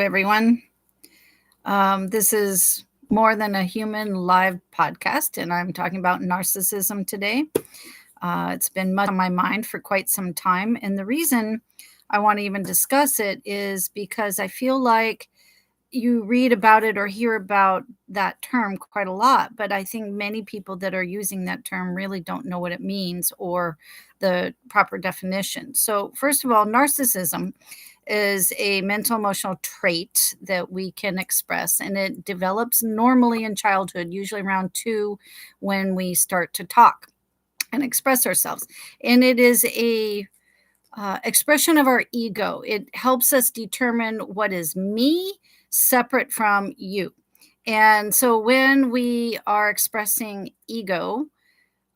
everyone. This is More Than a Human live podcast, and I'm talking about narcissism today. It's been much on my mind for quite some time, and the reason I want to even discuss it is because I feel like you read about it or hear about that term quite a lot, but I think many people that are using that term really don't know what it means or the proper definition. So, first of all, narcissism is a mental emotional trait that we can express, and it develops normally in childhood, usually around 2, when we start to talk and express ourselves. And it is a expression of our ego. It helps us determine what is me separate from you. And so when we are expressing ego,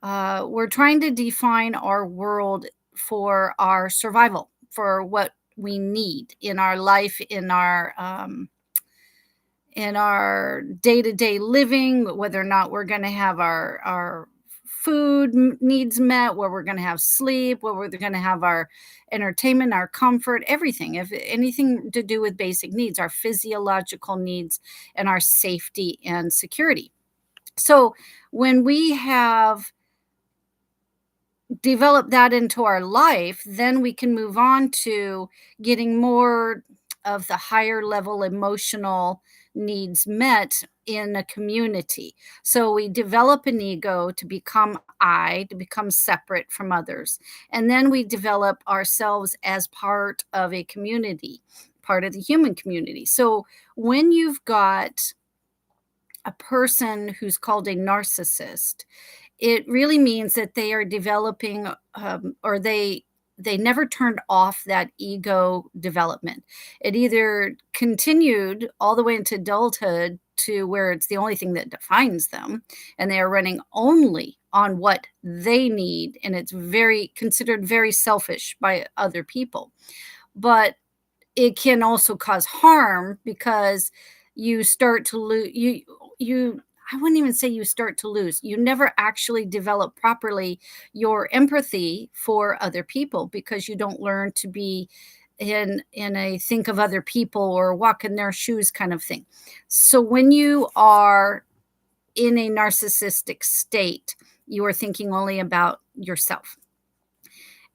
we're trying to define our world for our survival, for what we need in our life, in our day-to-day living, whether or not we're going to have our food needs met, where we're going to have sleep, where we're going to have our entertainment, our comfort, everything. If anything to do with basic needs, our physiological needs, and our safety and security. So when we have developed that into our life, then we can move on to getting more of the higher level emotional needs met in a community. So we develop an ego to become I, to become separate from others. And then we develop ourselves as part of a community, part of the human community. So when you've got a person who's called a narcissist, it really means that they are developing, or they never turned off that ego development. It either continued all the way into adulthood to where it's the only thing that defines them, and they are running only on what they need, and it's very considered very selfish by other people. But it can also cause harm because you start to lose you I wouldn't even say you start to lose. You never actually develop properly your empathy for other people because you don't learn to be in a think of other people or walk in their shoes kind of thing. So when you are in a narcissistic state, you are thinking only about yourself.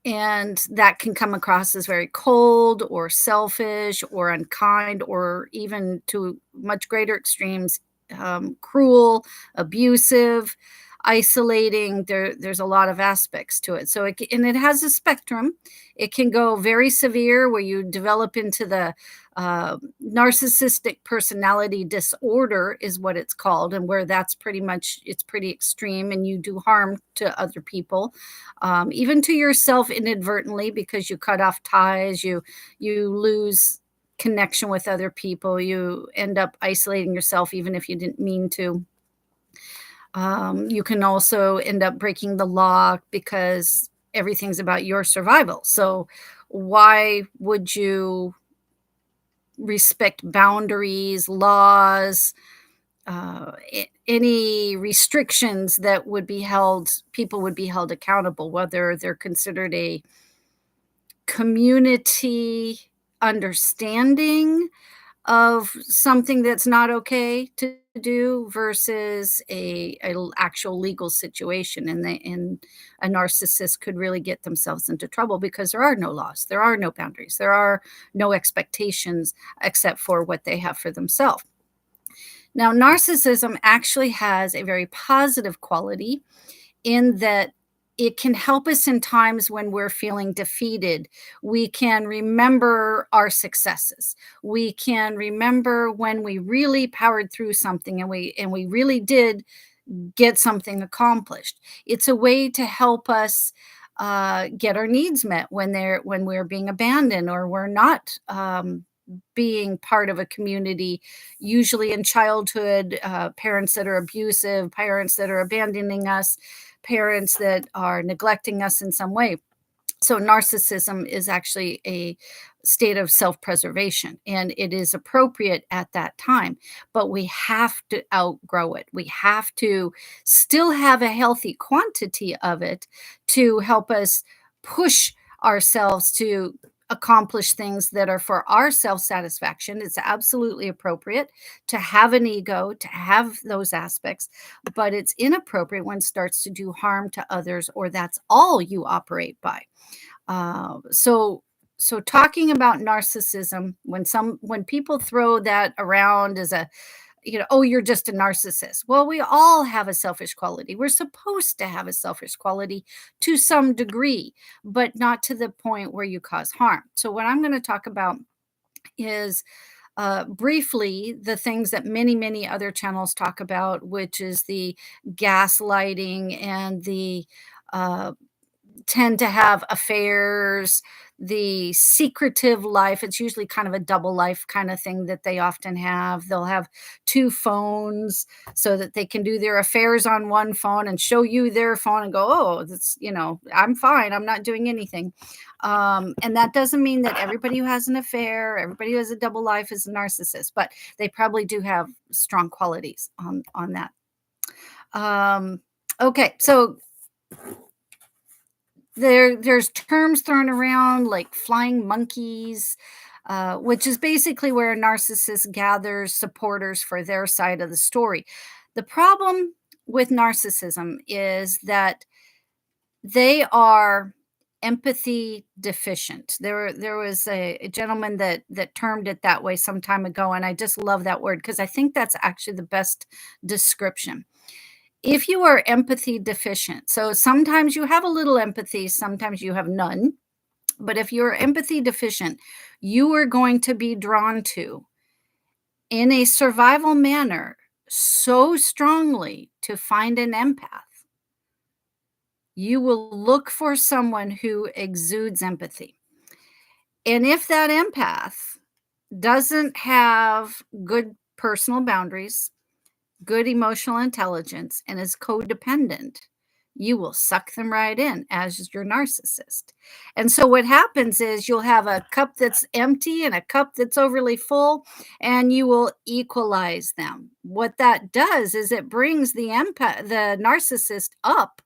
And that can come across as very cold or selfish or unkind, or even to much greater extremes, cruel, abusive, isolating. There's a lot of aspects to it. So and it has a spectrum. It can go very severe where you develop into the narcissistic personality disorder is what it's called, and where that's it's pretty extreme, and you do harm to other people, even to yourself inadvertently, because you cut off ties, you lose connection with other people, you end up isolating yourself even if you didn't mean to. You can also end up breaking the law because everything's about your survival. So why would you respect boundaries, laws, any restrictions that would be held, people would be held accountable, whether they're considered a community understanding of something that's not okay to do versus a actual legal situation, and a narcissist could really get themselves into trouble because there are no laws, there are no boundaries, there are no expectations except for what they have for themselves. Now, narcissism actually has a very positive quality in that it can help us in times when we're feeling defeated. We can remember our successes. We can remember when we really powered through something, and we really did get something accomplished. It's a way to help us get our needs met when we're being abandoned, or we're not being part of a community, usually in childhood, parents that are abusive, parents that are abandoning us, parents that are neglecting us in some way. So narcissism is actually a state of self-preservation, and it is appropriate at that time, but we have to outgrow it. We have to still have a healthy quantity of it to help us push ourselves to accomplish things that are for our self satisfaction. It's absolutely appropriate to have an ego, to have those aspects, but it's inappropriate when it starts to do harm to others, or that's all you operate by. So talking about narcissism, when people throw that around as a, oh, you're just a narcissist. Well, we all have a selfish quality. We're supposed to have a selfish quality to some degree, but not to the point where you cause harm. So what I'm going to talk about is briefly the things that many other channels talk about, which is the gaslighting and the uh, tend to have affairs, the secretive life. It's usually kind of a double life kind of thing that they often have. They'll have two phones so that they can do their affairs on one phone and show you their phone and go, oh, that's, I'm fine. I'm not doing anything. And that doesn't mean that everybody who has an affair, everybody who has a double life is a narcissist, but they probably do have strong qualities on that. Okay, so there's terms thrown around like flying monkeys, which is basically where a narcissist gathers supporters for their side of the story. The problem with narcissism is that they are empathy deficient. There was a gentleman that termed it that way some time ago, and I just love that word because I think that's actually the best description. If you are empathy deficient, so sometimes you have a little empathy, sometimes you have none, but if you're empathy deficient, you are going to be drawn to, in a survival manner, so strongly to find an empath. You will look for someone who exudes empathy. And if that empath doesn't have good personal boundaries, good emotional intelligence, and is codependent, you will suck them right in as your narcissist. And so what happens is you'll have a cup that's empty and a cup that's overly full, and you will equalize them. What that does is it brings the narcissist up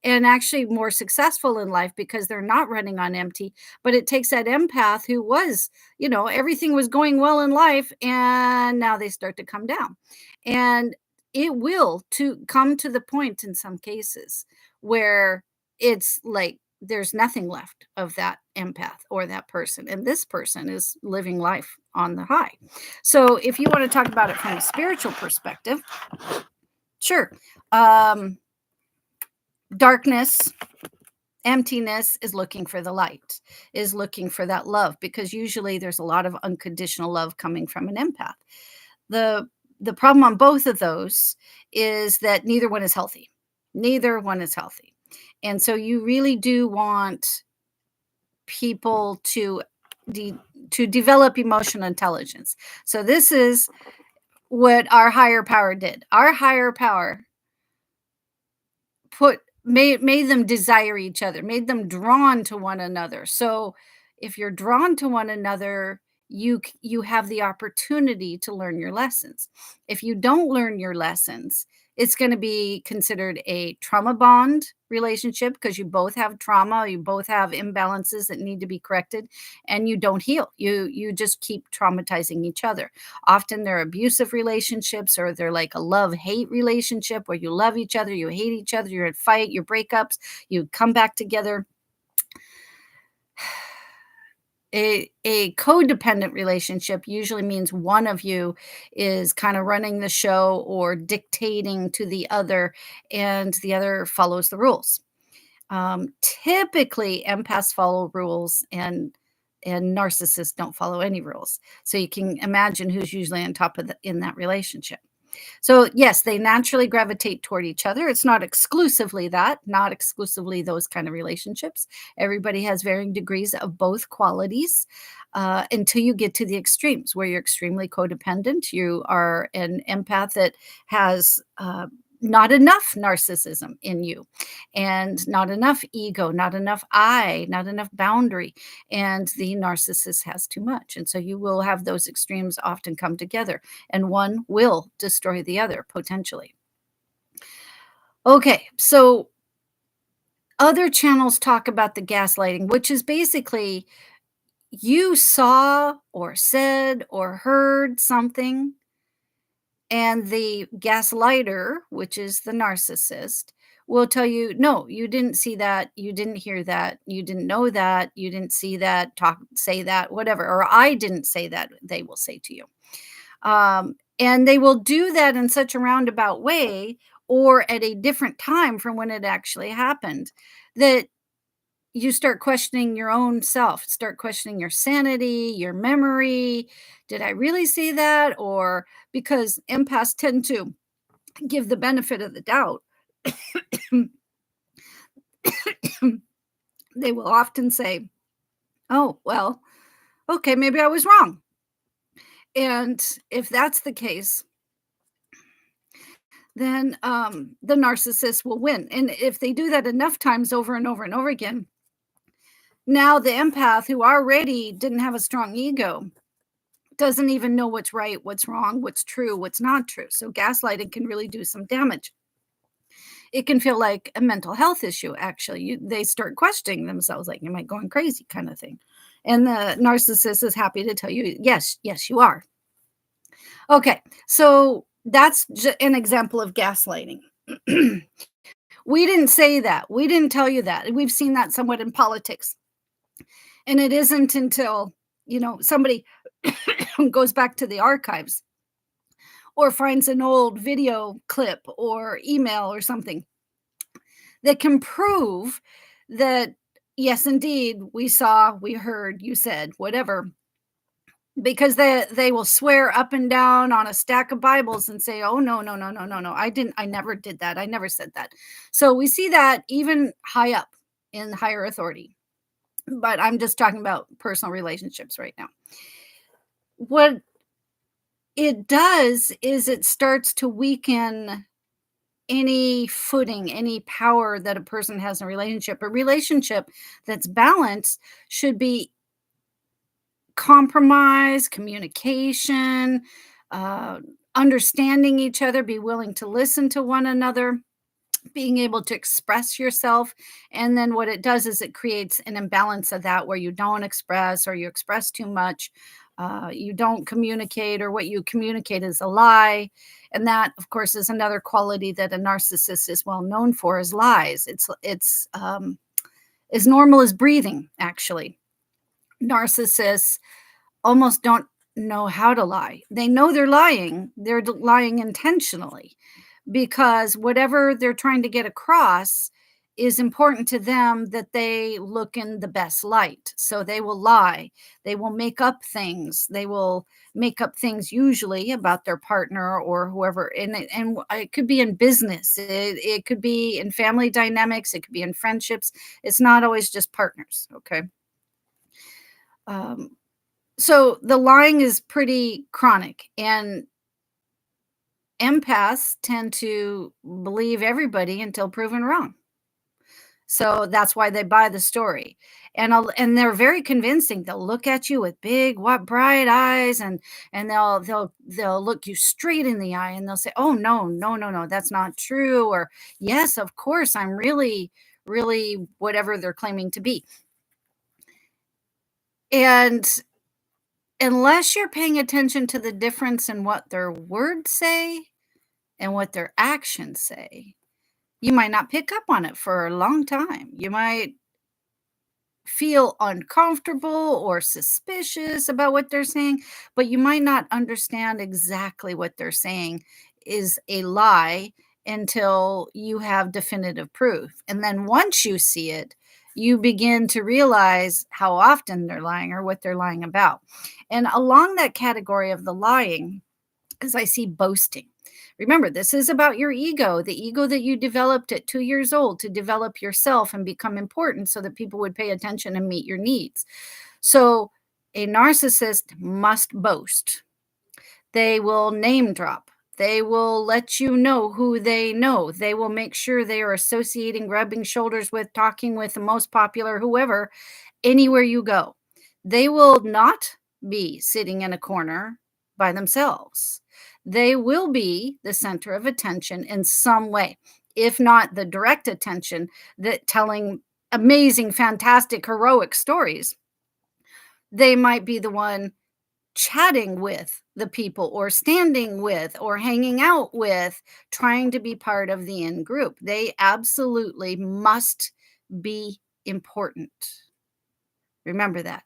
and actually more successful in life because they're not running on empty. But it takes that empath who was, everything was going well in life, and now they start to come down. And it will to come to the point in some cases where it's like there's nothing left of that empath or that person, and this person is living life on the high. So if you want to talk about it from a spiritual perspective, sure. Darkness, emptiness is looking for the light, is looking for that love, because usually there's a lot of unconditional love coming from an empath. The problem on both of those is that neither one is healthy. Neither one is healthy. And so you really do want people to develop emotional intelligence. So this is what our higher power did. Our higher power made them desire each other, made them drawn to one another. So if you're drawn to one another, you have the opportunity to learn your lessons. If you don't learn your lessons, it's going to be considered a trauma bond relationship because you both have trauma, you both have imbalances that need to be corrected, and you don't heal. You just keep traumatizing each other. Often they're abusive relationships, or they're like a love-hate relationship where you love each other, you hate each other, you're at fight, you break ups, you come back together. A codependent relationship usually means one of you is kind of running the show or dictating to the other, and the other follows the rules. Typically, empaths follow rules, and narcissists don't follow any rules. So you can imagine who's usually on top of in that relationship. So yes, they naturally gravitate toward each other. It's not exclusively that, not exclusively those kind of relationships. Everybody has varying degrees of both qualities, until you get to the extremes where you're extremely codependent. You are an empath that has not enough narcissism in you, and not enough ego, not enough not enough boundary, and the narcissist has too much. And so you will have those extremes often come together, and one will destroy the other potentially. Okay, so other channels talk about the gaslighting, which is basically You saw or said or heard something, and the gaslighter, which is the narcissist, will tell you, "No, you didn't see that, you didn't hear that, you didn't know that, you didn't see that, talk say that, whatever, or I didn't say that," they will say to you. And they will do that in such a roundabout way or at a different time from when it actually happened that you start questioning your own self, start questioning your sanity, your memory. Did I really see that? Or because empaths tend to give the benefit of the doubt, they will often say, "Oh, well, okay, maybe I was wrong." And if that's the case, then the narcissist will win. And if they do that enough times over and over and over again, now the empath who already didn't have a strong ego doesn't even know what's right, what's wrong, what's true, what's not true. So gaslighting can really do some damage. It can feel like a mental health issue, actually. They start questioning themselves, like, "Am I going crazy?" kind of thing. And the narcissist is happy to tell you, "Yes, yes, you are." Okay, so that's an example of gaslighting. We didn't say that. We didn't tell you that. We've seen that somewhat in politics. And it isn't until, somebody goes back to the archives or finds an old video clip or email or something that can prove that, yes, indeed, we saw, we heard, you said, whatever, because they will swear up and down on a stack of Bibles and say, "Oh, no, no, no, no, no, no, I never did that. I never said that." So we see that even high up in higher authority. But I'm just talking about personal relationships right now. What it does is it starts to weaken any footing, any power that a person has in a relationship. A relationship that's balanced should be compromise, communication, uh, understanding each other, be willing to listen to one another, being able to express yourself. And then what it does is it creates an imbalance of that where you don't express or you express too much. You don't communicate, or what you communicate is a lie. And that, of course, is another quality that a narcissist is well known for, is lies. It's as normal as breathing, actually. Narcissists almost don't know how to lie. They know they're lying. They're lying intentionally because whatever they're trying to get across is important to them, that they look in the best light. So they will lie. They will make up things. They will make up things usually about their partner or whoever. And it could be in business. It could be in family dynamics. It could be in friendships. It's not always just partners. Okay. Um, so the lying is pretty chronic, and empaths tend to believe everybody until proven wrong. So that's why they buy the story. And they're very convincing. They'll look at you with big, what bright eyes, and they'll look you straight in the eye and they'll say, "Oh, no, no, no, no, that's not true," or "Yes, of course, I'm really, really," whatever they're claiming to be. And unless you're paying attention to the difference in what their words say and what their actions say, you might not pick up on it for a long time. You might feel uncomfortable or suspicious about what they're saying, but you might not understand exactly what they're saying is a lie until you have definitive proof. And then once you see it, you begin to realize how often they're lying or what they're lying about. And along that category of the lying, as I see boasting. Remember, this is about your ego, the ego that you developed at 2 years old to develop yourself and become important so that people would pay attention and meet your needs. So, a narcissist must boast. They will name drop. They will let you know who they know. They will make sure they are associating, rubbing shoulders with, talking with the most popular, whoever, anywhere you go. They will not be sitting in a corner by themselves. They will be the center of attention in some way, if not the direct attention, that telling amazing, fantastic, heroic stories. They might be the one chatting with the people or standing with or hanging out with, trying to be part of the in group. They absolutely must be important. Remember that.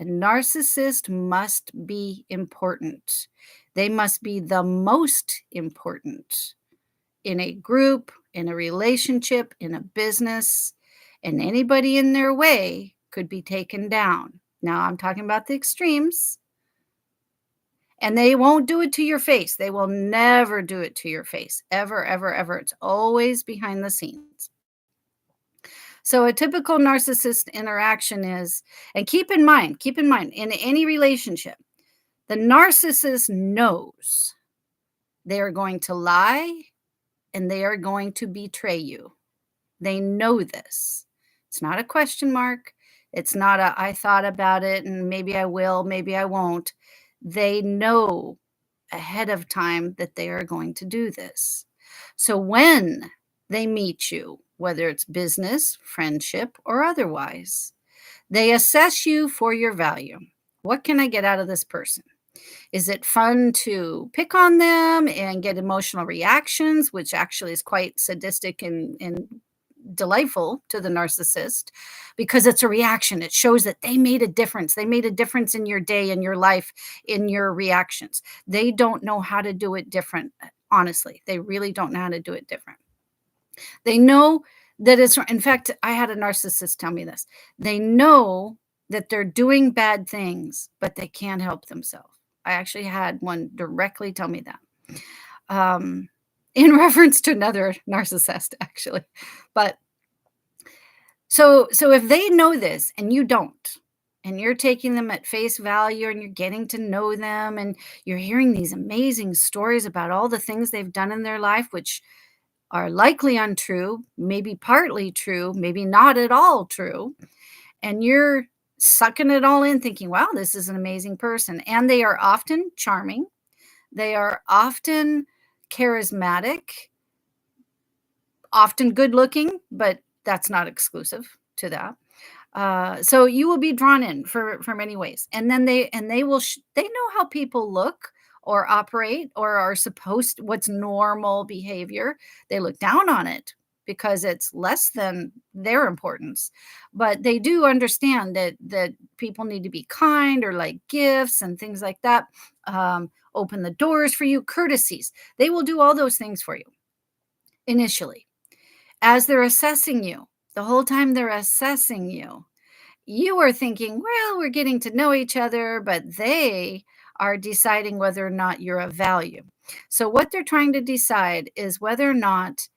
A narcissist must be important. They must be the most important in a group, in a relationship, in a business, and anybody in their way could be taken down. Now, I'm talking about the extremes, and they won't do it to your face. They will never do it to your face, ever, ever, ever. It's always behind the scenes. So, a typical narcissist interaction is, and keep in mind, in any relationship, the narcissist knows they are going to lie and they are going to betray you. They know this. It's not a question mark. It's not a I thought about it and maybe I will, maybe I won't. They know ahead of time that they are going to do this. So when they meet you, whether it's business, friendship, or otherwise, they assess you for your value. What can I get out of this person? Is it fun to pick on them and get emotional reactions, which actually is quite sadistic and delightful to the narcissist because it's a reaction. It shows that they made a difference. They made a difference in your day, in your life, in your reactions. They don't know how to do it different. Honestly, they really don't know how to do it different. They know that it's, in fact, I had a narcissist tell me this. They know that they're doing bad things, but they can't help themselves. I actually had one directly tell me that. In reference to another narcissist, actually. But so if they know this and you don't, and you're taking them at face value and you're getting to know them and you're hearing these amazing stories about all the things they've done in their life, which are likely untrue, maybe partly true, maybe not at all true, and you're sucking it all in thinking, wow, this is an amazing person. And they are often charming. They are often charismatic, often good looking, but that's not exclusive to that. So you will be drawn in for many ways, and then they will they know how people look or operate or are supposed what's normal behavior. They look down on it because it's less than their importance, but they do understand that people need to be kind or like gifts and things like that. Open the doors for you, courtesies. They will do all those things for you initially as they're assessing you. The whole time they're assessing you, you are thinking, well, we're getting to know each other, but they are deciding whether or not you're of value. So, what they're trying to decide is whether or not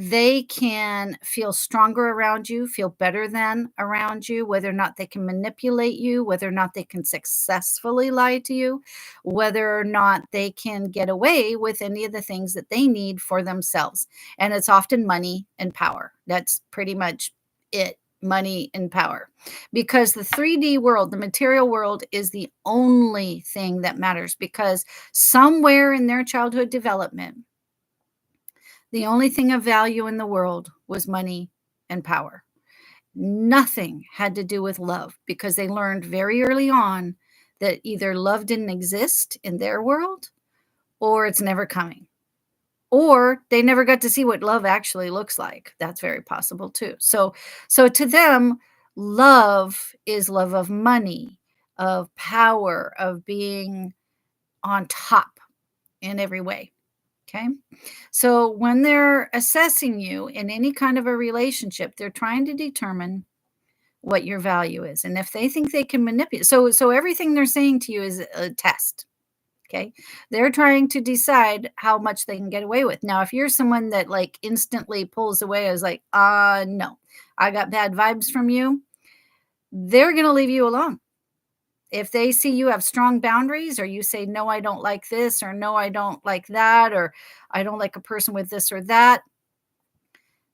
they can feel stronger around you, feel better than around you, whether or not they can manipulate you, whether or not they can successfully lie to you, whether or not they can get away with any of the things that they need for themselves. And it's often money and power. That's pretty much it. Money and power. Because the 3D world, the material world, is the only thing that matters because somewhere in their childhood development, the only thing of value in the world was money and power. Nothing had to do with love because they learned very early on that either love didn't exist in their world or it's never coming. Or they never got to see what love actually looks like. That's very possible too. So to them, love is love of money, of power, of being on top in every way. Okay. So when they're assessing you in any kind of a relationship, they're trying to determine what your value is. And if they think they can manipulate, so everything they're saying to you is a test. Okay. They're trying to decide how much they can get away with. Now, if you're someone that like instantly pulls away, is like, no, I got bad vibes from you, they're going to leave you alone. If they see you have strong boundaries or you say, no, I don't like this, or no, I don't like that, or I don't like a person with this or that,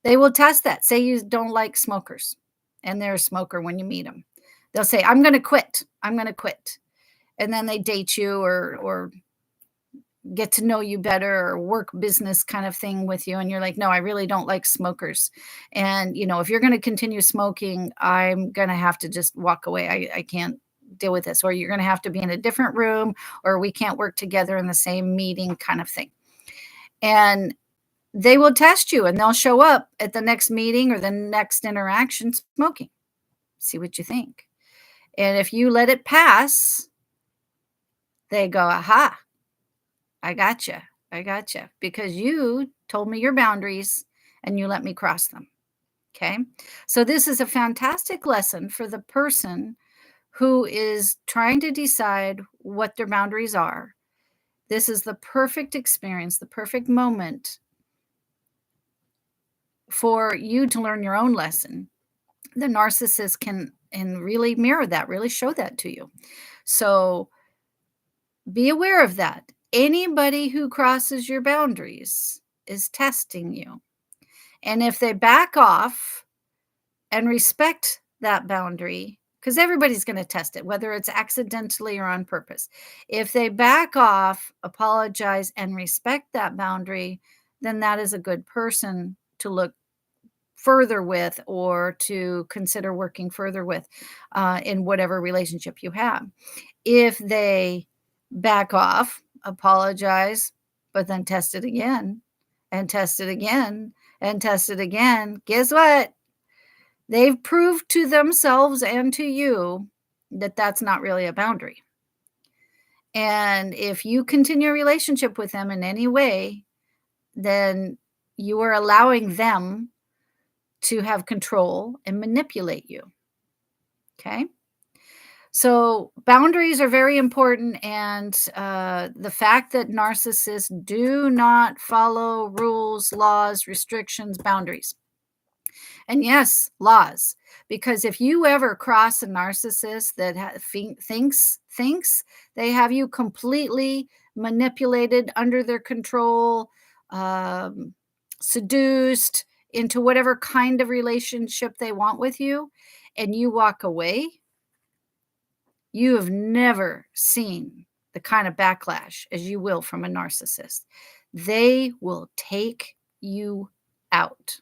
they will test that. Say you don't like smokers and they're a smoker when you meet them. They'll say, I'm going to quit. I'm going to quit. And then they date you or get to know you better or work business kind of thing with you. And you're like, no, I really don't like smokers. And, if you're going to continue smoking, I'm going to have to just walk away. I can't deal with this, or you're going to have to be in a different room, or we can't work together in the same meeting kind of thing. And they will test you and they'll show up at the next meeting or the next interaction smoking. See what you think. And if you let it pass, they go, aha, I gotcha. I gotcha. Because you told me your boundaries and you let me cross them. Okay. So this is a fantastic lesson for the person who is trying to decide what their boundaries are. This is the perfect experience, the perfect moment for you to learn your own lesson. The narcissist can and really mirror that, really show that to you. So be aware of that. Anybody who crosses your boundaries is testing you. And if they back off and respect that boundary, because everybody's going to test it, whether it's accidentally or on purpose. If they back off, apologize, and respect that boundary, then that is a good person to look further with or to consider working further with in whatever relationship you have. If they back off, apologize, but then test it again and test it again and test it again, guess what? They've proved to themselves and to you that that's not really a boundary. And if you continue a relationship with them in any way, then you are allowing them to have control and manipulate you. Okay. So boundaries are very important. And the fact that narcissists do not follow rules, laws, restrictions, boundaries. And yes, laws, because if you ever cross a narcissist that thinks they have you completely manipulated, under their control, seduced into whatever kind of relationship they want with you, and you walk away, you have never seen the kind of backlash as you will from a narcissist. They will take you out.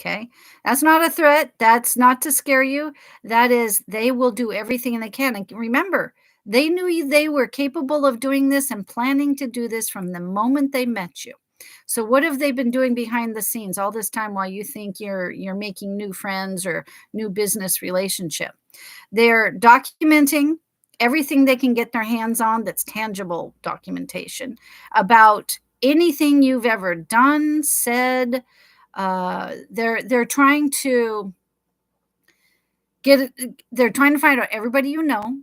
Okay. That's not a threat. That's not to scare you. That is, they will do everything they can. And remember, they knew they were capable of doing this and planning to do this from the moment they met you. So what have they been doing behind the scenes all this time while you think you're making new friends or new business relationship? They're documenting everything they can get their hands on that's tangible documentation about anything you've ever done, said. They're trying to they're trying to find out everybody you know,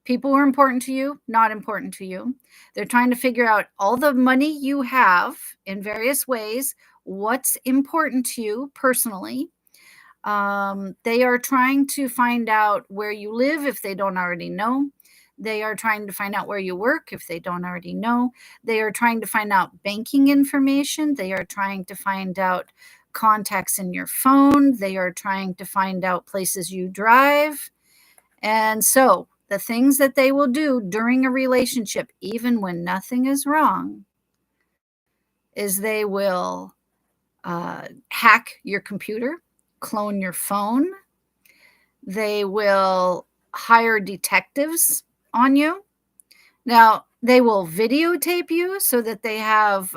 people who are important to you, not important to you. They're trying to figure out all the money you have in various ways, what's important to you personally. They are trying to find out where you live if they don't already know. They are trying to find out where you work if they don't already know. They are trying to find out banking information. They are trying to find out contacts in your phone. They are trying to find out places you drive. And so the things that they will do during a relationship, even when nothing is wrong, is they will hack your computer, clone your phone. They will hire detectives on you. Now, they will videotape you so that they have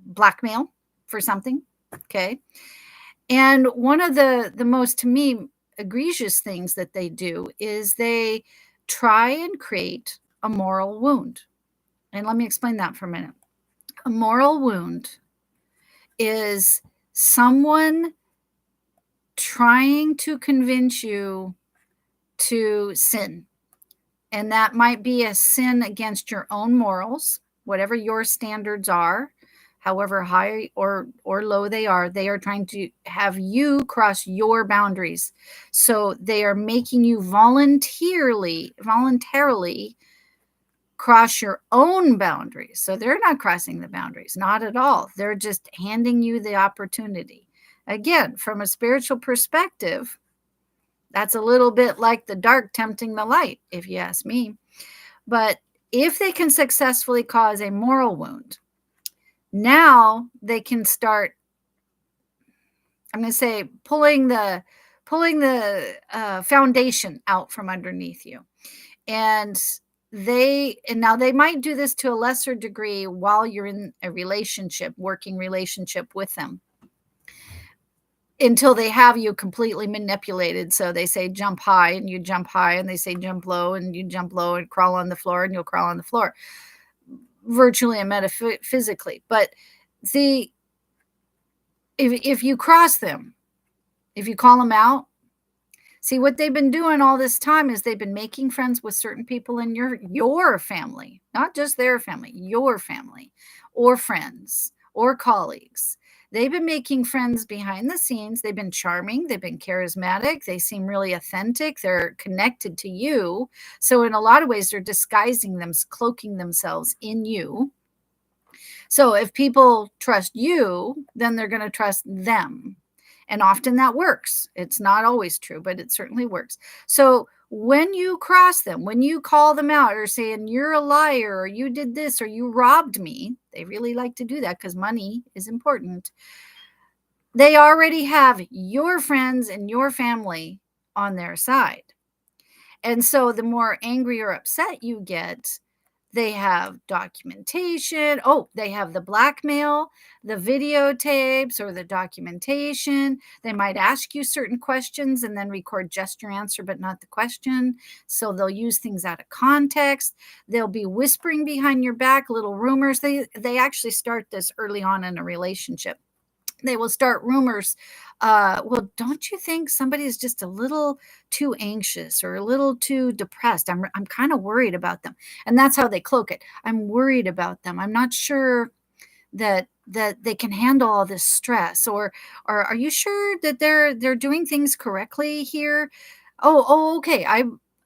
blackmail for something. Okay. And one of the most, to me, egregious things that they do is they try and create a moral wound. And let me explain that for a minute. A moral wound is someone trying to convince you to sin. And that might be a sin against your own morals, whatever your standards are, however high or low they are trying to have you cross your boundaries. So they are making you voluntarily cross your own boundaries. So they're not crossing the boundaries, not at all. They're just handing you the opportunity. Again, from a spiritual perspective, that's a little bit like the dark tempting the light, if you ask me. But if they can successfully cause a moral wound, now they can start, I'm going to say, pulling the pulling the foundation out from underneath you. And now they might do this to a lesser degree while you're in a relationship, working relationship with them, until they have you completely manipulated. So they say jump high and you jump high, and they say jump low and you jump low, and crawl on the floor and you'll crawl on the floor, virtually and metaphysically. But the if you cross them, if you call them out, see, what they've been doing all this time is they've been making friends with certain people in your family, not just their family, your family, or friends or colleagues. They've been making friends behind the scenes. They've been charming, they've been charismatic, they seem really authentic, they're connected to you. So in a lot of ways, they're disguising them, cloaking themselves in you. So if people trust you, then they're going to trust them. And often that works. It's not always true, but it certainly works. So when you cross them, when you call them out or saying you're a liar, or you did this, or you robbed me, they really like to do that because money is important. They already have your friends and your family on their side. And so the more angry or upset you get, they have documentation. Oh, they have the blackmail, the videotapes, or the documentation. They might ask you certain questions and then record just your answer, but not the question. So they'll use things out of context. They'll be whispering behind your back little rumors. They actually start this early on in a relationship. They will start rumors. Well, don't you think somebody is just a little too anxious or a little too depressed? I'm kind of worried about them. And that's how they cloak it. I'm worried about them. I'm not sure that they can handle all this stress. Or are you sure that they're doing things correctly here? Oh, okay.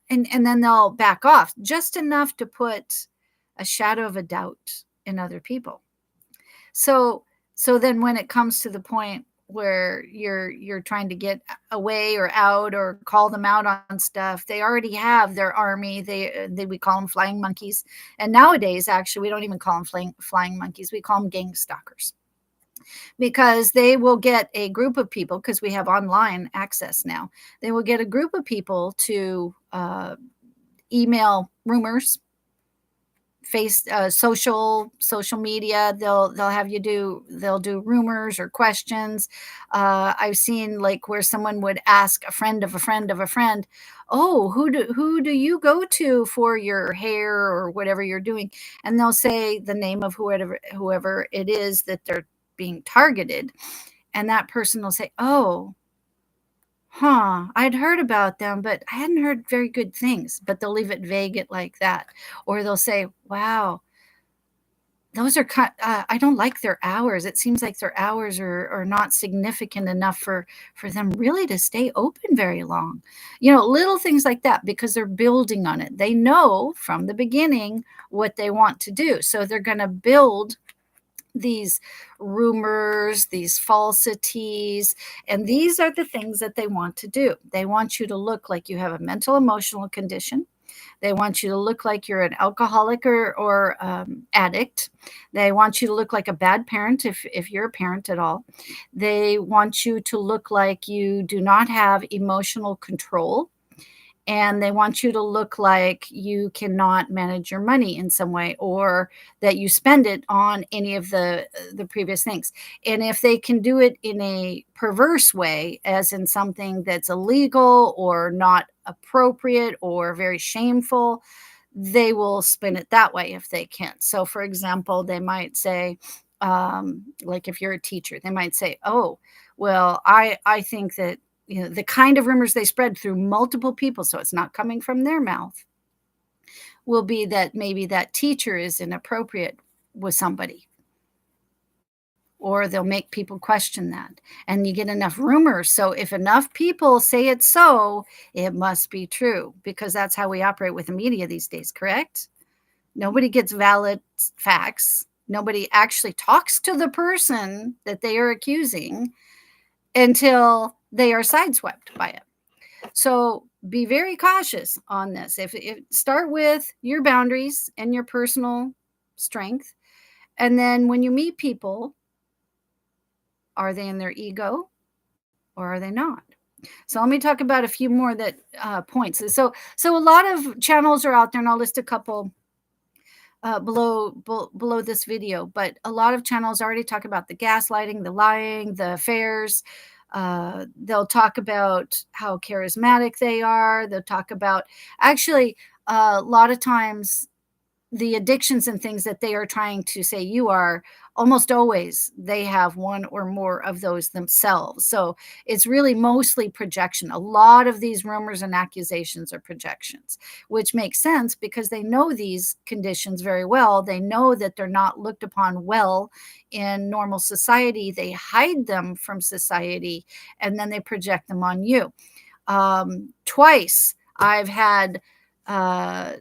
And then they'll back off just enough to put a shadow of a doubt in other people. So then when it comes to the point where you're trying to get away or out or call them out on stuff, they already have their army. They we call them flying monkeys. And nowadays, actually, we don't even call them flying monkeys. We call them gang stalkers, because they will get a group of people, because we have online access now. They will get a group of people to email rumors, social media. They'll have you they'll do rumors or questions. I've seen like where someone would ask a friend of a friend of a friend, oh, who do you go to for your hair or whatever you're doing? And they'll say the name of whoever it is that they're being targeted, and that person will say, oh, huh, I'd heard about them, but I hadn't heard very good things. But they'll leave it vague it like that. Or they'll say, wow, those are I don't like their hours. It seems like their hours are not significant enough for them really to stay open very long. Little things like that, because they're building on it. They know from the beginning what they want to do. So they're going to build these rumors, these falsities, and these are the things that they want to do. They want you to look like you have a mental emotional condition. They want you to look like you're an alcoholic or addict. They want you to look like a bad parent if you're a parent at all. They want you to look like you do not have emotional control. And they want you to look like you cannot manage your money in some way, or that you spend it on any of the previous things. And if they can do it in a perverse way, as in something that's illegal or not appropriate or very shameful, they will spin it that way if they can. So, for example, they might say, like if you're a teacher, they might say, oh, well, I think that the kind of rumors they spread through multiple people, so it's not coming from their mouth, will be that maybe that teacher is inappropriate with somebody, or they'll make people question that. And you get enough rumors. So if enough people say it's so, it must be true, because that's how we operate with the media these days, correct? Nobody gets valid facts. Nobody actually talks to the person that they are accusing until they are sideswept by it. So be very cautious on this. If start with your boundaries and your personal strength, and then when you meet people, are they in their ego or are they not? So let me talk about a few more that points. So a lot of channels are out there, and I'll list a couple below this video. But a lot of channels already talk about the gaslighting, the lying, the affairs. They'll talk about how charismatic they are. They'll talk about actually a lot of times the addictions and things that they are trying to say you are, almost always they have one or more of those themselves. So it's really mostly projection. A lot of these rumors and accusations are projections, which makes sense because they know these conditions very well. They know that they're not looked upon well in normal society. They hide them from society, and then they project them on you. Twice I've had uh,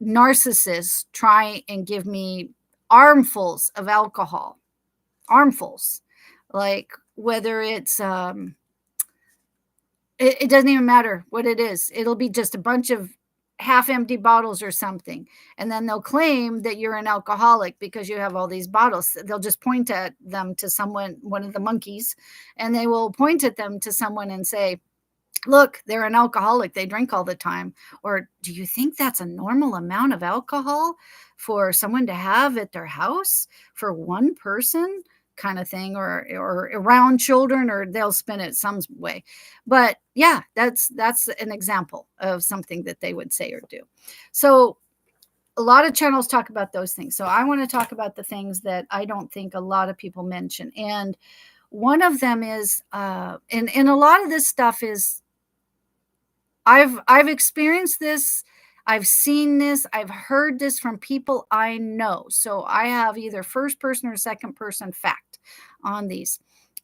narcissists try and give me armfuls of alcohol, armfuls, like whether it's it doesn't even matter what it is. It'll be just a bunch of half empty bottles or something, and then they'll claim that you're an alcoholic because you have all these bottles. They'll just point at them to someone, one of the monkeys, and they will point at them to someone and say, look, they're an alcoholic. They drink all the time. Or do you think that's a normal amount of alcohol for someone to have at their house for one person? Kind of thing, or around children, or they'll spin it some way. But yeah, that's an example of something that they would say or do. So a lot of channels talk about those things. So I want to talk about the things that I don't think a lot of people mention. And one of them is and a lot of this stuff is I've experienced this, I've seen this, I've heard this from people I know. So I have either first person or second person fact on these.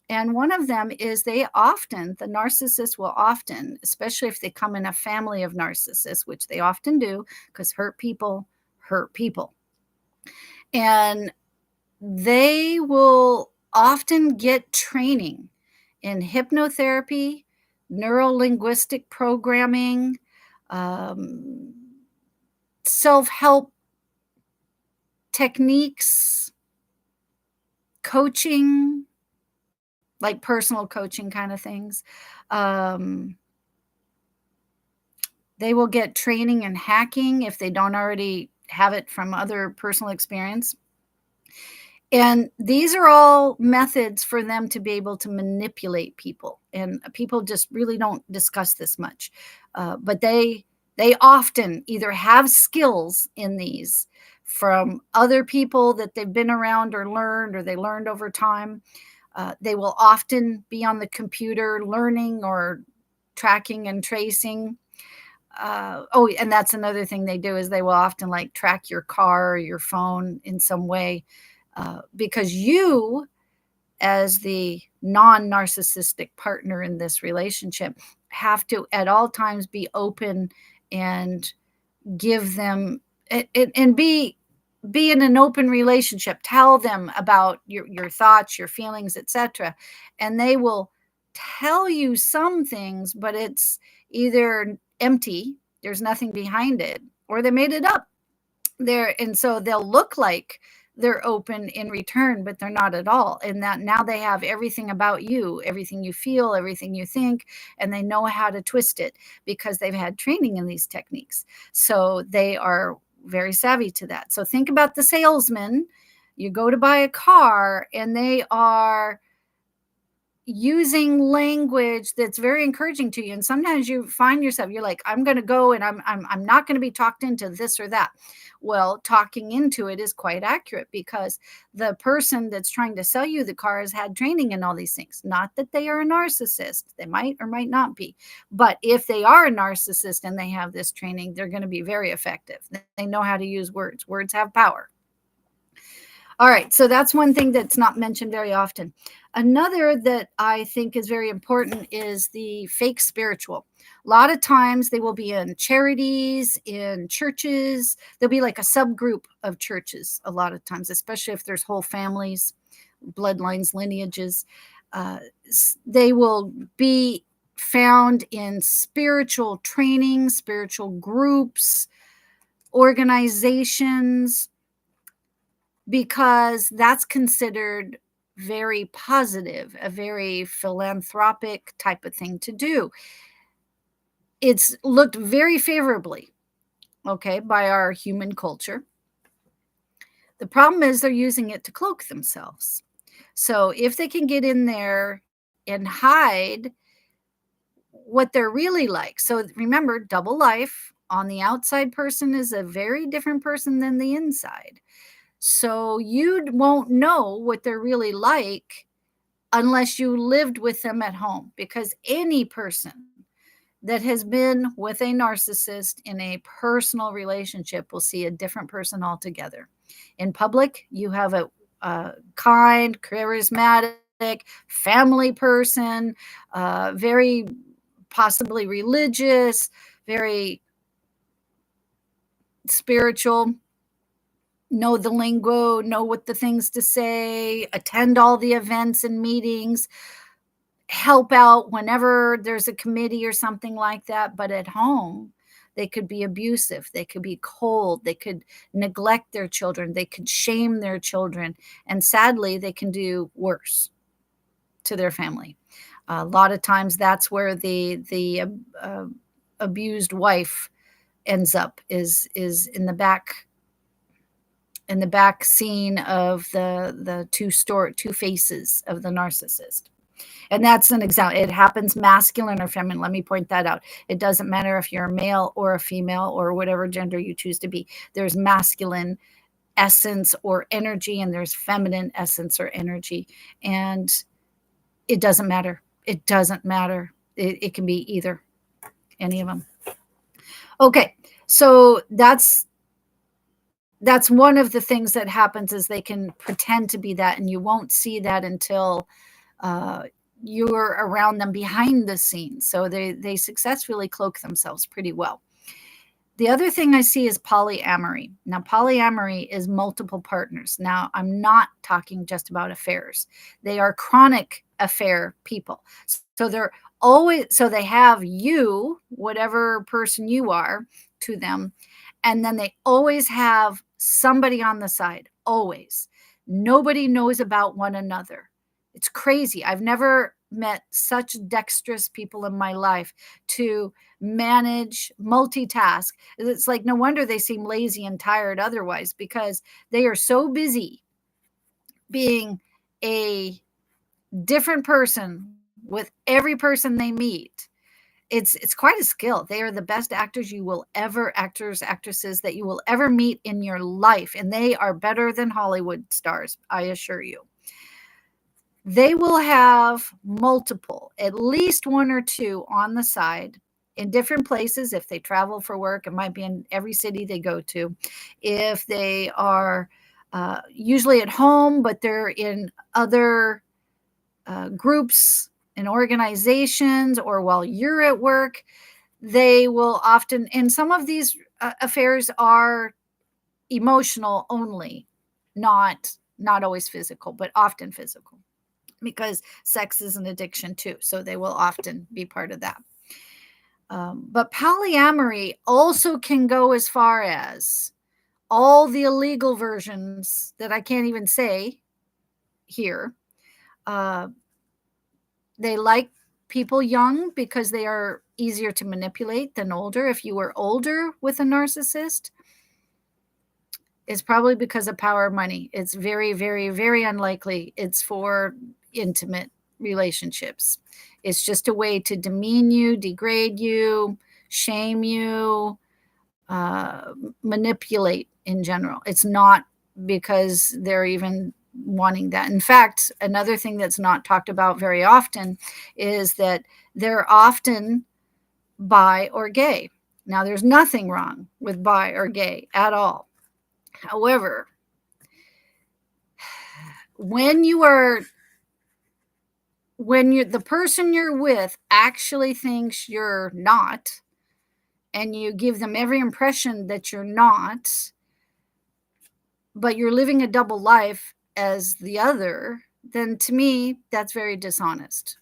And one of them is the narcissist will often, especially if they come in a family of narcissists, which they often do, because hurt people hurt people. And they will often get training in hypnotherapy, neuro-linguistic programming, um, self-help techniques, coaching, like personal coaching kind of things. They will get training in hacking if they don't already have it from other personal experience. And these are all methods for them to be able to manipulate people. And people just really don't discuss this much. But they often either have skills in these from other people that they've been around or learned, or they learned over time. They will often be on the computer learning or tracking and tracing. And that's another thing they do is they will often like track your car or your phone in some way, because you, as the non-narcissistic partner in this relationship, have to at all times be open and give them and be in an open relationship. Tell them about your thoughts, your feelings, etc. And they will tell you some things, but it's either empty, there's nothing behind it, or they made it up there. And so they'll look like they're open in return, but they're not at all. And that now they have everything about you, everything you feel, everything you think, and they know how to twist it because they've had training in these techniques. So they are very savvy to that. So think about the salesman. You go to buy a car and they are using language that's very encouraging to you, and sometimes you find yourself, you're like, I'm going to go and I'm not going to be talked into this or that. Well, talking into it is quite accurate because the person that's trying to sell you the car has had training in all these things. Not that they are a narcissist, they might or might not be, but if they are a narcissist and they have this training, they're going to be very effective. They know how to use words. Words have power. All right, so that's one thing that's not mentioned very often. Another that I think is very important is the fake spiritual. A lot of times they will be in charities, in churches. There'll be like a subgroup of churches a lot of times, especially if there's whole families, bloodlines, lineages. They will be found in spiritual training, spiritual groups, organizations, because that's considered very positive, a very philanthropic type of thing to do. It's looked very favorably, okay, by our human culture. The problem is they're using it to cloak themselves. So if they can get in there and hide what they're really like. So remember, double life on the outside person is a very different person than the inside. So you won't know what they're really like unless you lived with them at home, because any person that has been with a narcissist in a personal relationship will see a different person altogether. In public, you have a kind, charismatic, family person, very possibly religious, very spiritual, know the lingo, know what the things to say, attend all the events and meetings, help out whenever there's a committee or something like that. But at home, they could be abusive, they could be cold, they could neglect their children, they could shame their children, and sadly, they can do worse to their family. A lot of times, that's where the abused wife ends up, is in the back scene of the two faces of the narcissist. And that's an example. It happens masculine or feminine. Let me point that out. It doesn't matter if you're a male or a female or whatever gender you choose to be. There's masculine essence or energy, and there's feminine essence or energy. And it doesn't matter. It doesn't matter. It can be either, any of them. Okay, so that's one of the things that happens, is they can pretend to be that, and you won't see that until you're around them behind the scenes. So they successfully cloak themselves pretty well. The other thing I see is polyamory. Now, polyamory is multiple partners. Now, I'm not talking just about affairs. They are chronic affair people. So they have you, whatever person you are to them, and then they always have somebody on the side, always. Nobody knows about one another. It's crazy. I've never met such dexterous people in my life to manage, multitask. It's like, no wonder they seem lazy and tired otherwise, because they are so busy being a different person with every person they meet. It's quite a skill. They are the best actors actresses that you will ever meet in your life, and they are better than Hollywood stars, I assure you. They will have multiple, at least one or two on the side in different places. If they travel for work, it might be in every city they go to. If they are usually at home, but they're in other groups and organizations, or while you're at work, they will often, and some of these affairs are emotional only, not always physical, but often physical, because sex is an addiction too. So they will often be part of that. But polyamory also can go as far as all the illegal versions that I can't even say here. They like people young because they are easier to manipulate than older. If you were older with a narcissist, it's probably because of power or money. It's very, very, very unlikely it's for intimate relationships. It's just a way to demean you, degrade you, shame you, manipulate in general. It's not because they're even wanting that. In fact, another thing that's not talked about very often is that they're often bi or gay. Now, there's nothing wrong with bi or gay at all. However, when the person you're with actually thinks you're not, and you give them every impression that you're not, but you're living a double life as the other, then to me, that's very dishonest.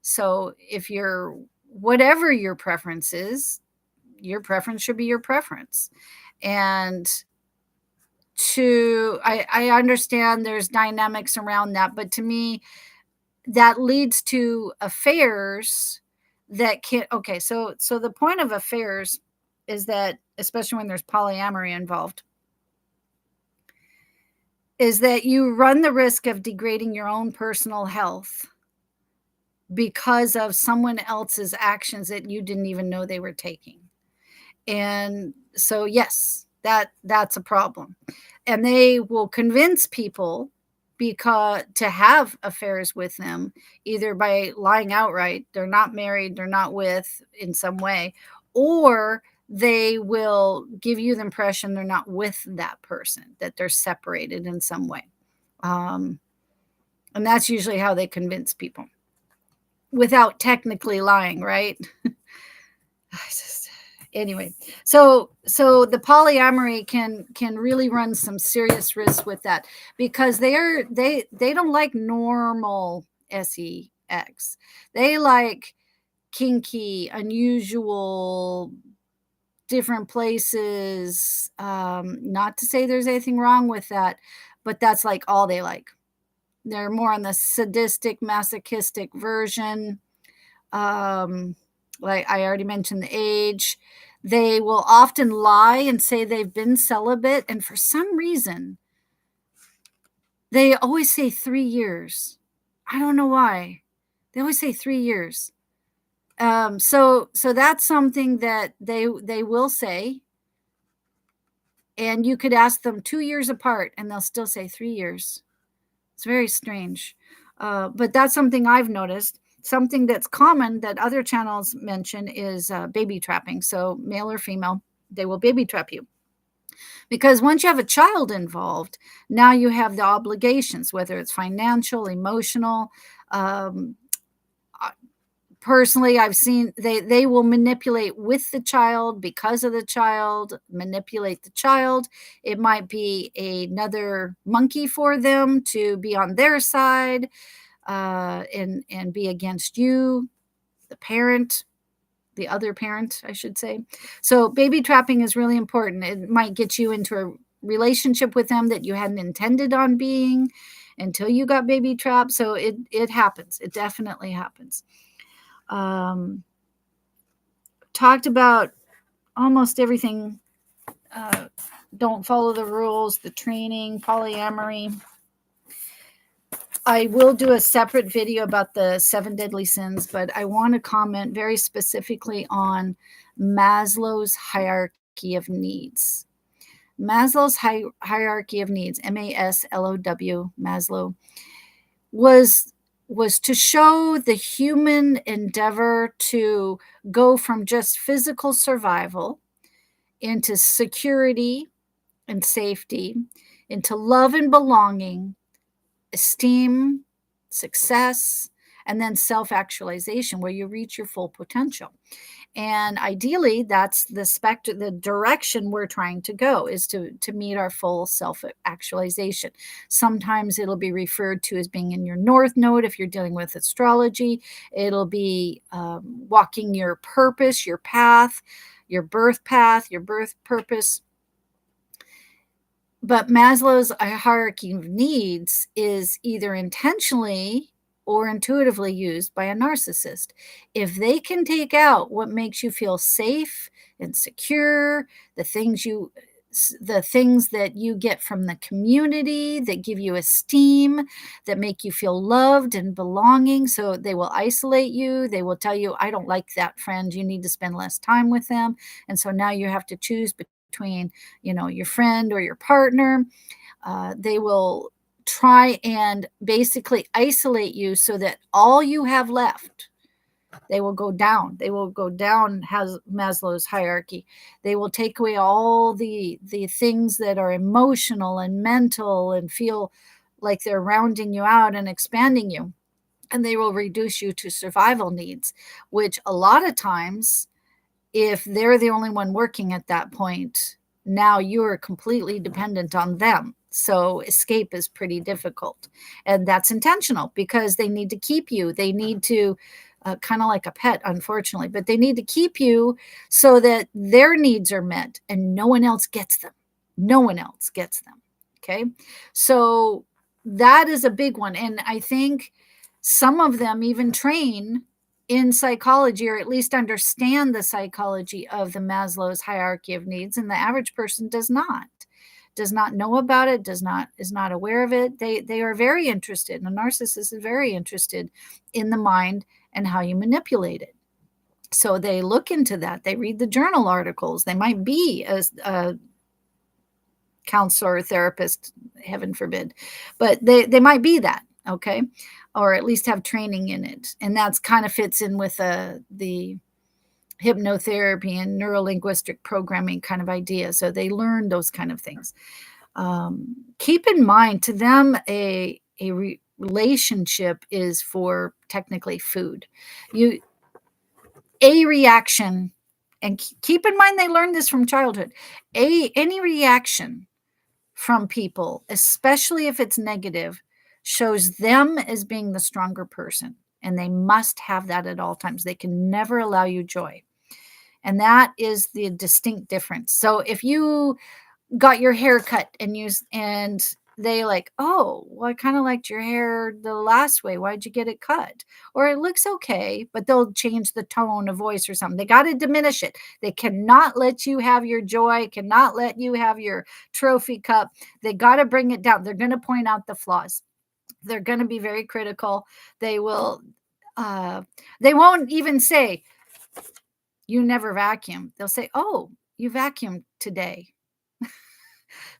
So if you're, whatever your preference is, your preference should be your preference. And I understand there's dynamics around that, but to me, that leads to affairs that can okay, so the point of affairs is that, especially when there's polyamory involved, is that you run the risk of degrading your own personal health because of someone else's actions that you didn't even know they were taking. And so yes, that's a problem. And they will convince people because to have affairs with them, either by lying outright, they're not married, they're not with in some way, or they will give you the impression they're not with that person, that they're separated in some way. Um, and that's usually how they convince people without technically lying, right? Anyway, so the polyamory can really run some serious risks with that, because they don't like normal sex. They like kinky, unusual, different places. Not to say there's anything wrong with that, but that's like all they like. They're more on the sadistic, masochistic version. um like I already mentioned, the age. They will often lie and say they've been celibate, and for some reason they always say 3 years. I don't know why. They always say 3 years. So that's something that they will say, and you could ask them 2 years apart and they'll still say 3 years. It's very strange. But that's something I've noticed. Something that's common that other channels mention is baby trapping. So, male or female, they will baby trap you. Because once you have a child involved, now you have the obligations, whether it's financial, emotional. Um, Personally, I've seen they will manipulate with the child, because of the child, manipulate the child. It might be another monkey for them to be on their side, and be against you, the parent, the other parent, I should say. So baby trapping is really important. It might get you into a relationship with them that you hadn't intended on being until you got baby trapped. So it happens. It definitely happens. um, Talked about almost everything. uh, don't follow the rules, the training, polyamory. I will do a separate video about the 7 deadly sins, but I want to comment very specifically on Maslow's hierarchy of needs. Maslow's hierarchy of needs, MASLOW, Maslow, was to show the human endeavor to go from just physical survival into security and safety, into love and belonging, esteem, success, and then self-actualization, where you reach your full potential. And ideally, that's the spectrum, the direction we're trying to go, is to meet our full self-actualization. Sometimes it'll be referred to as being in your north node if you're dealing with astrology. It'll be walking your purpose, your path, your birth purpose. But Maslow's hierarchy of needs is either intentionally or intuitively used by a narcissist. If they can take out what makes you feel safe and secure, the things that you get from the community that give you esteem, that make you feel loved and belonging. So they will isolate you. They will tell you, I don't like that friend. You need to spend less time with them. And so now you have to choose between, your friend or your partner. They will try and basically isolate you so that all you have left, they will go down. They will go down, has Maslow's hierarchy. They will take away all the things that are emotional and mental and feel like they're rounding you out and expanding you. And they will reduce you to survival needs, which a lot of times, if they're the only one working at that point, now you're completely dependent on them. So escape is pretty difficult. And that's intentional, because they need to keep you. They need to, kind of like a pet, unfortunately, but they need to keep you so that their needs are met and no one else gets them. No one else gets them. Okay. So that is a big one. And I think some of them even train in psychology, or at least understand the psychology of the Maslow's hierarchy of needs, and the average person does not know about it, is not aware of it. They are very interested, and a narcissist is very interested in the mind and how you manipulate it. So they look into that. They read the journal articles. They might be a counselor or therapist, heaven forbid, but they might be that, okay, or at least have training in it. And that's kind of fits in with the hypnotherapy and neurolinguistic programming kind of idea. So they learn those kind of things. Keep in mind, to them, relationship is for technically food. A reaction, and keep in mind they learned this from childhood. Any reaction from people, especially if it's negative, shows them as being the stronger person, and they must have that at all times. They can never allow you joy. And that is the distinct difference. So if you got your hair cut and they like, oh, well, I kind of liked your hair the last way. Why'd you get it cut? Or it looks okay, but they'll change the tone of voice or something. They got to diminish it. They cannot let you have your joy, cannot let you have your trophy cup. They got to bring it down. They're going to point out the flaws. They're going to be very critical. They will, they won't even say, you never vacuum. They'll say, oh, you vacuumed today.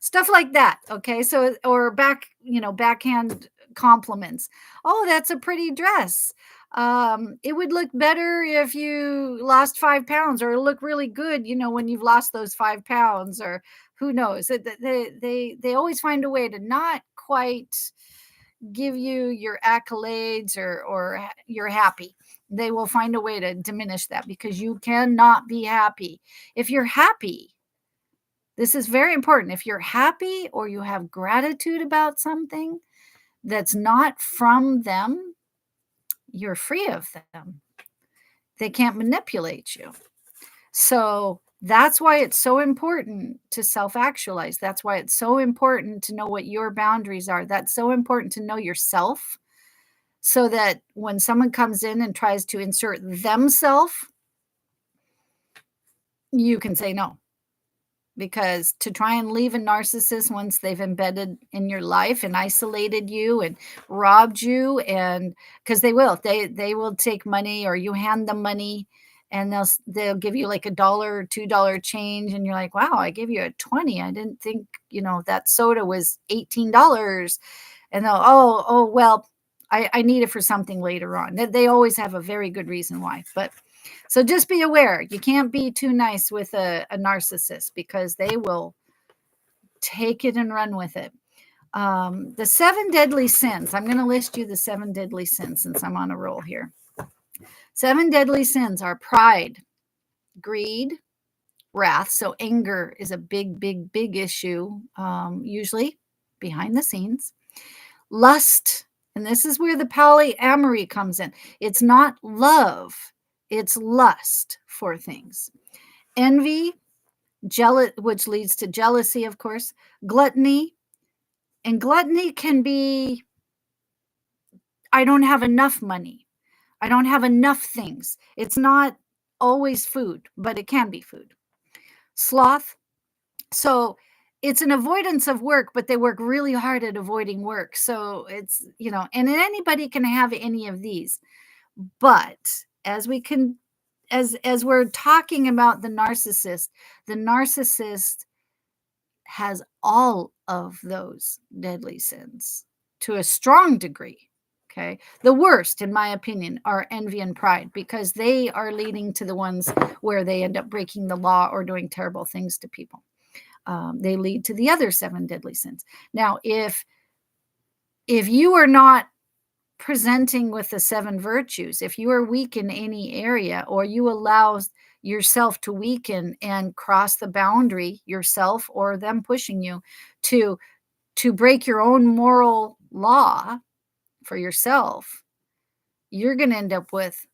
Stuff like that. Okay. So, or backhand compliments. Oh, that's a pretty dress. It would look better if you lost 5 pounds, or look really good, when you've lost those 5 pounds, or who knows. They always find a way to not quite give you your accolades, or you're happy. They will find a way to diminish that, because you cannot be happy. If you're happy, this is very important. If you're happy, or you have gratitude about something that's not from them, you're free of them. They can't manipulate you. So that's why it's so important to self-actualize. That's why it's so important to know what your boundaries are. That's so important to know yourself, so that when someone comes in and tries to insert themselves, you can say no. Because to try and leave a narcissist once they've embedded in your life and isolated you and robbed you, and because they will take money, or you hand them money, and they'll give you like $1 or $2 change, and you're like, wow, I gave you a 20. I didn't think that soda was $18. And they'll, oh well, I need it for something later on. They always have a very good reason why. But so just be aware. You can't be too nice with a narcissist, because they will take it and run with it. The 7 deadly sins. I'm going to list you the 7 deadly sins, since I'm on a roll here. 7 deadly sins are pride, greed, wrath. So anger is a big, big, big issue, usually behind the scenes. Lust. And this is where the polyamory comes in. It's not love. It's lust for things. Envy, which leads to jealousy, of course. Gluttony. And gluttony can be, I don't have enough money. I don't have enough things. It's not always food, but it can be food. Sloth. So it's an avoidance of work, but they work really hard at avoiding work. So it's, and anybody can have any of these. But as we're talking about the narcissist has all of those deadly sins to a strong degree. Okay. The worst, in my opinion, are envy and pride, because they are leading to the ones where they end up breaking the law or doing terrible things to people. They lead to the other 7 deadly sins. Now, if you are not presenting with the 7 virtues, if you are weak in any area, or you allow yourself to weaken and cross the boundary, yourself or them pushing you to break your own moral law for yourself, you're going to end up with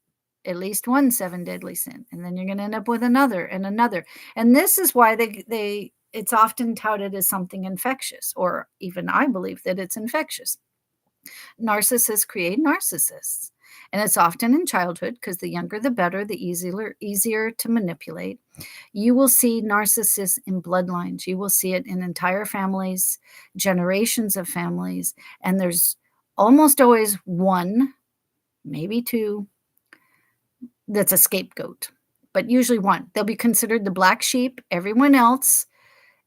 at least one 7 deadly sin, and then you're going to end up with another and another. And this is why they it's often touted as something infectious, or even I believe that it's infectious. Narcissists create narcissists. And it's often in childhood because the younger the better, the easier to manipulate. You will see narcissists in bloodlines. You will see it in entire families, generations of families, and there's almost always one, maybe two, that's a scapegoat, but usually one. They'll be considered the black sheep. Everyone else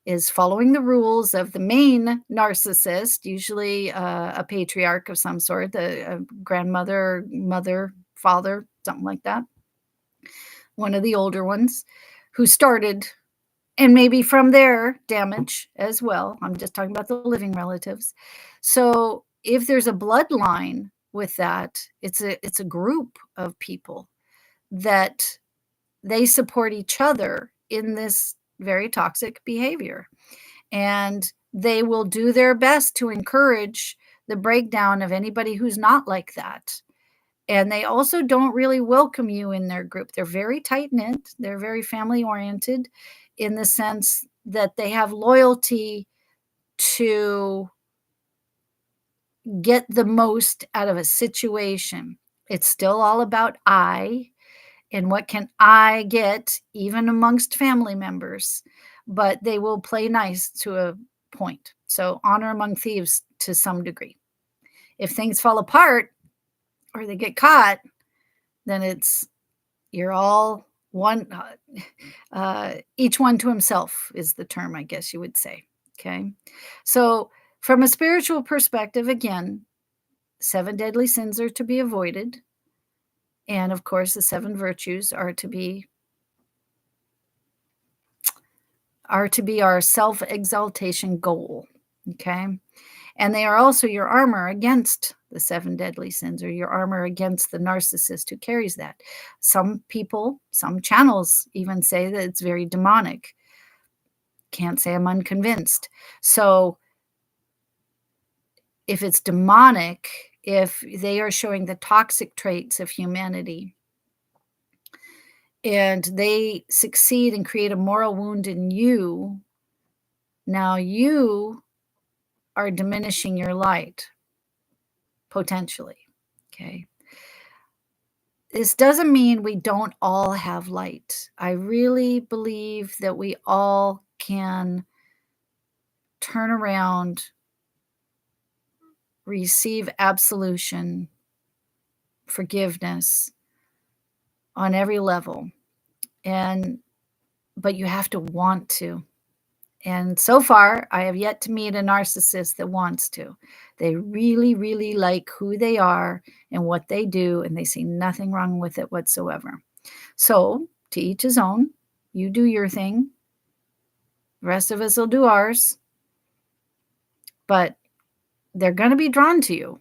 is following the rules of the main narcissist, usually a patriarch of some sort, a grandmother, mother, father, something like that. One of the older ones who started, and maybe from their damage as well. I'm just talking about the living relatives. So if there's a bloodline with that, it's a group of people that they support each other in this very toxic behavior. And they will do their best to encourage the breakdown of anybody who's not like that. And they also don't really welcome you in their group. They're very tight knit, they're very family oriented in the sense that they have loyalty to get the most out of a situation. It's still all about I and what can I get, even amongst family members, but they will play nice to a point. So honor among thieves to some degree. If things fall apart or they get caught, then it's you're all one, each one to himself is the term, I guess you would say. Okay. So from a spiritual perspective, again, 7 deadly sins are to be avoided. And of course, the 7 virtues are to be our self-exaltation goal. Okay. And they are also your armor against the 7 deadly sins, or your armor against the narcissist who carries that. Some people, some channels even say that it's very demonic. Can't say I'm unconvinced. So if it's demonic, if they are showing the toxic traits of humanity and they succeed and create a moral wound in you, now you are diminishing your light, potentially. Okay. This doesn't mean we don't all have light. I really believe that we all can turn around, receive absolution, forgiveness on every level. But you have to want to. And so far, I have yet to meet a narcissist that wants to. They really, really like who they are and what they do, and they see nothing wrong with it whatsoever. So, to each his own. You do your thing. The rest of us will do ours. But they're going to be drawn to you.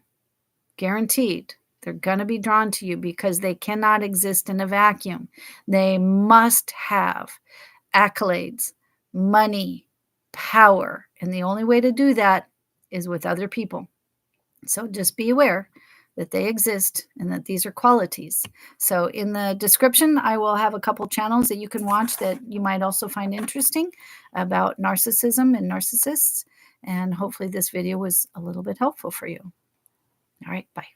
Guaranteed. They're going to be drawn to you because they cannot exist in a vacuum. They must have accolades, money, power. And the only way to do that is with other people. So just be aware that they exist and that these are qualities. So in the description, I will have a couple channels that you can watch that you might also find interesting about narcissism and narcissists. And hopefully this video was a little bit helpful for you. All right, bye.